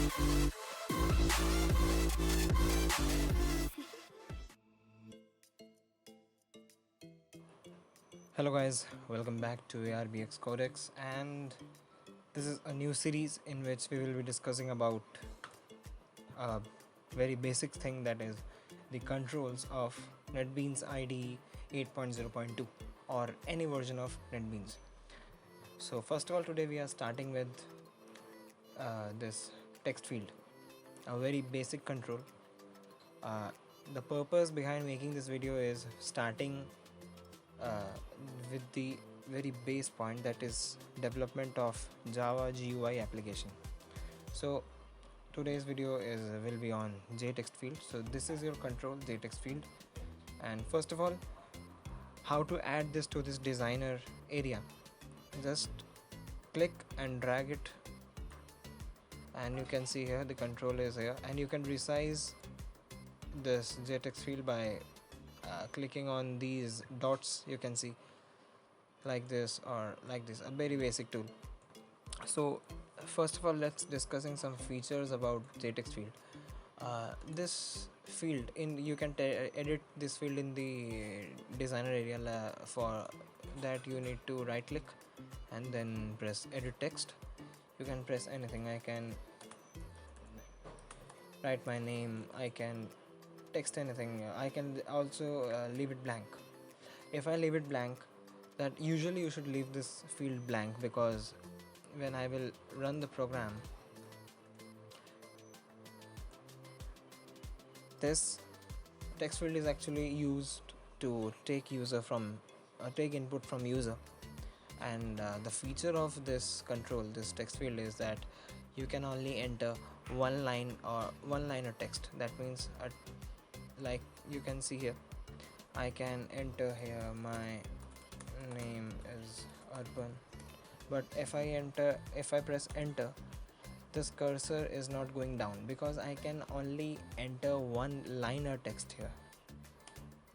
Hello guys, welcome back to ARBX CodeX, and this is a new series in which we will be discussing about a very basic thing, that is the controls of NetBeans IDE 8.0.2 or any version of NetBeans. So first of all, today we are starting with this text field, a very basic control. The purpose behind making this video is starting with the very base point, that is development of Java GUI application. So today's video will be on jTextField. So this is your control, jTextField, and first of all, how to add this to this designer area. Just click and drag it, and you can see here the control is here, and you can resize this jTextField by clicking on these dots. You can see like this or like this, a very basic tool. So first of all, let's discussing some features about jTextField. This field you can edit this field in the designer area. For that you need to right click and then press edit text. You can press anything. I can write my name, I can text anything. I can also leave it blank. If I leave it blank, that usually you should leave this field blank, because when I will run the program, this text field is actually used to take input from user. And the feature of this control, this text field, is that you can only enter one line or one liner text. That means like you can see here, I can enter here my name is Arpan, but if I press enter, this cursor is not going down, because I can only enter one liner text here.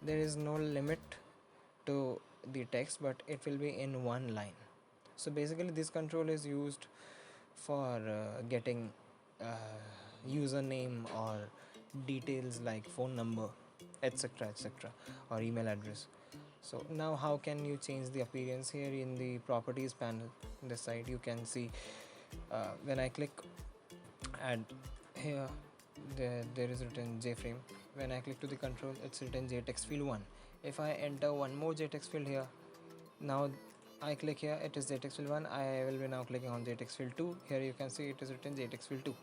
There is no limit to the text, but it will be in one line. So basically this control is used for getting username or details like phone number, etc, or email address. So now how can you change the appearance? Here in the properties panel, this side, you can see when I click add here, there is written JFrame. When I click to the control, it's written jTextField1. If I enter one more jTextField here, now I click here, it is jTextField1. I will be now clicking on jTextField2. Here you can see it is written jTextField2.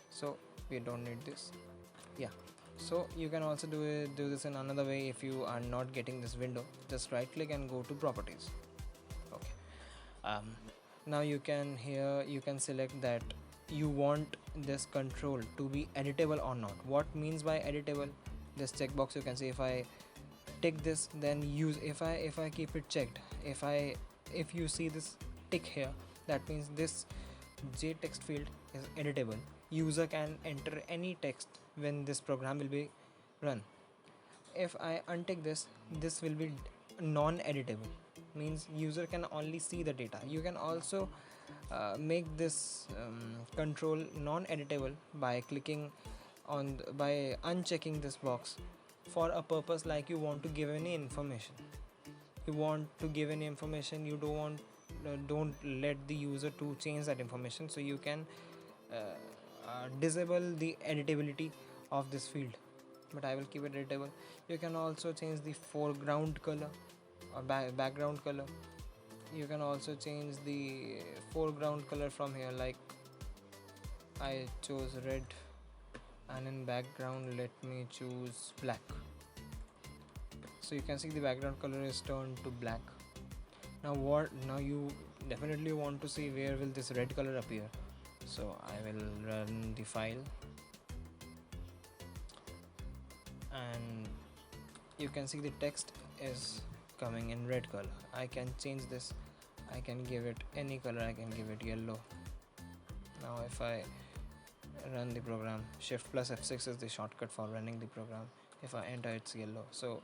So we don't need this. Yeah, so you can also do this in another way. If you are not getting this window, just right click and go to properties. Okay, now you can select that you want this control to be editable or not. What means by editable? This checkbox, you can see, if I tick this, then if I keep it checked, if you see this tick here, that means this jTextField is editable. User can enter any text when this program will be run. If I untick this, this will be non-editable, means user can only see the data. You can also make this control non-editable by clicking on by unchecking this box for a purpose, like you want to give any information. You don't let the user to change that information, so you can disable the editability of this field, but I will keep it editable. You can also change the foreground color or background color. You can also change the foreground color from here, like I chose red, and in background let me choose black. So you can see the background color is turned to black. Now you definitely want to see where will this red color appear. So I will run the file, and you can see the text is coming in red color. I can change this. I can give it any color. I can give it yellow. Now if I run the program, Shift plus F6 is the shortcut for running the program. If I enter, it's yellow. So,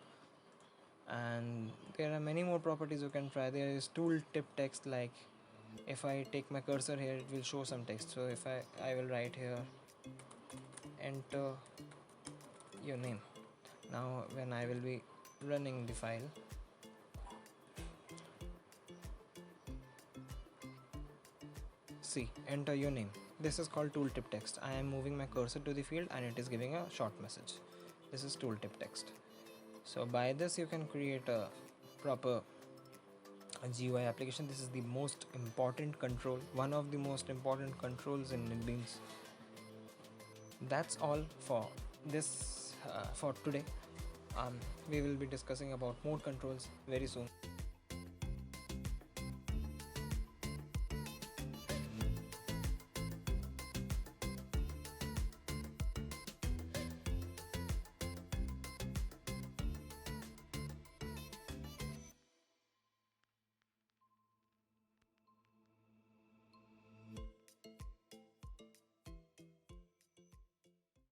and there are many more properties you can try. There is tooltip text, like If I take my cursor here, it will show some text. So if I will write here, enter your name. Now when I will be running the file, see, enter your name. This is called tooltip text. I am moving my cursor to the field and it is giving a short message. This is tooltip text. So by this you can create a proper GUI application. This is the most important control, one of the most important controls in NetBeans. That's all for this for today. We will be discussing about more controls very soon.